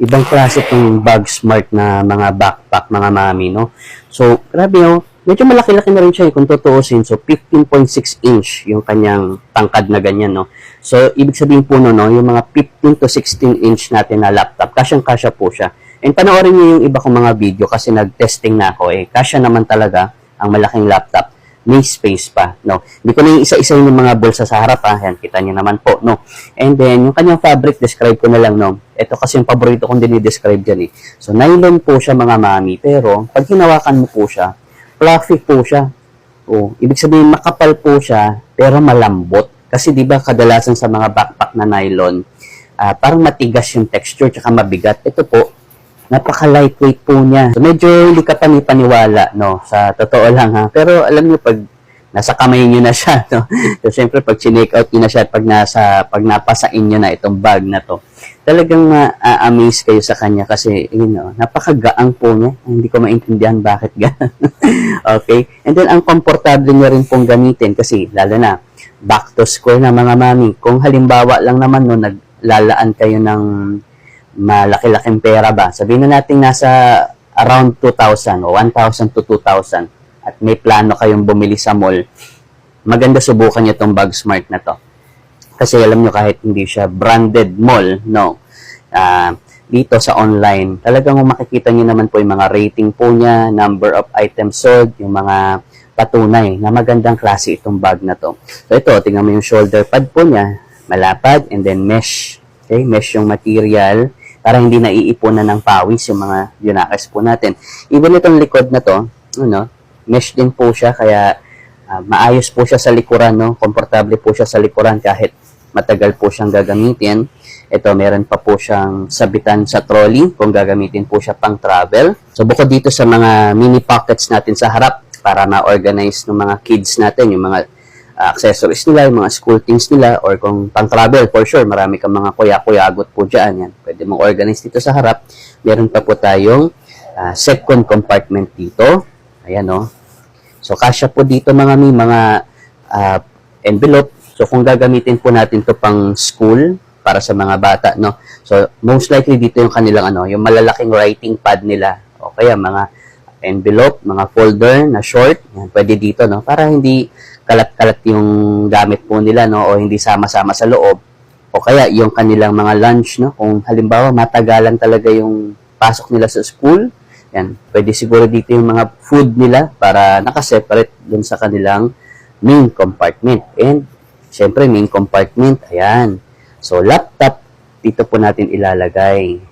Ibang klase itong bag smart na mga backpack, mga mami, no? So, grabe, oh. Medyo malaki-laki na rin siya, kung tutuusin. So, 15.6 inch yung kanyang tangkad na ganyan, no? So, ibig sabihin po, no, yung mga 15 to 16 inch natin na laptop, kasyang-kasya po siya. And panoorin niyo yung iba kong mga video kasi nag-testing na ako, kasya naman talaga ang malaking laptop. May space pa, no? Hindi ko na yung isa-isa yung mga bulsa sa harap, ha? Yan, kita niyo naman po, no? And then, yung kanyang fabric, describe ko na lang, no? Ito kasi yung paborito kong dinidescribe dyan, eh. So, nylon po siya, mga mami, pero pag hinawakan mo po siya, fluffy po siya. O, ibig sabihin, makapal po siya, pero malambot. Kasi, di ba, kadalasan sa mga backpack na nylon, parang matigas yung texture, tsaka mabigat. Ito po, napaka-lightweight po niya. So, medyo hindi ka panipaniwala, no? Sa totoo lang, ha? Pero alam niyo, pag nasa kamay niyo na siya, no? So, syempre, pag chinek out niyo na siya, pag napasain niyo na itong bag na to, talagang ma-amaze kayo sa kanya kasi, you know, napakagaang po niya. Hindi ko maintindihan bakit gano'n. Okay? And then, ang komportable niya rin pong gamitin kasi, lalo na, back to school na mga mami. Kung halimbawa lang naman, no, naglalaan kayo ng malaki-laking pera ba? Sabihin na natin nasa around 2,000 o 1,000 to 2,000 at may plano kayong bumili sa mall, maganda subukan nyo itong bag smart na to. Kasi alam nyo kahit hindi siya branded mall, no, dito sa online, talagang makikita nyo naman po yung mga rating po niya, number of items sold, yung mga patunay na magandang klase itong bag na to. So ito, tingnan mo yung shoulder pad po niya, malapad, and then mesh. Okay, mesh yung material para hindi naiipunan ng pawis yung mga yunakis po natin. Even itong likod na to, ano, mesh din po siya, kaya maayos po siya sa likuran, no? Komportable po siya sa likuran kahit matagal po siyang gagamitin. Ito, meron pa po siyang sabitan sa trolley kung gagamitin po siya pang travel. So, bukod dito sa mga mini pockets natin sa harap para ma-organize ng mga kids natin, yung mga accessories nila, yung mga school things nila, or kung pang-travel, for sure, marami kang mga kuya-kuyagot po dyan. Yan. Pwede mong organize dito sa harap. Meron pa po tayong second compartment dito. Ayan, no? So, kasya po dito mga envelope. So, kung gagamitin po natin to pang school, para sa mga bata, no? So, most likely dito yung kanilang, yung malalaking writing pad nila. O kaya, mga envelope, mga folder na short. Yan, pwede dito, no? Para hindi kalat-kalat yung gamit po nila, no? O hindi sama-sama sa loob. O kaya yung kanilang mga lunch, no? Kung halimbawa matagalan talaga yung pasok nila sa school, yan, pwede siguro dito yung mga food nila para nakaseparate dun sa kanilang main compartment. And syempre main compartment, ayan. So laptop, dito po natin ilalagay.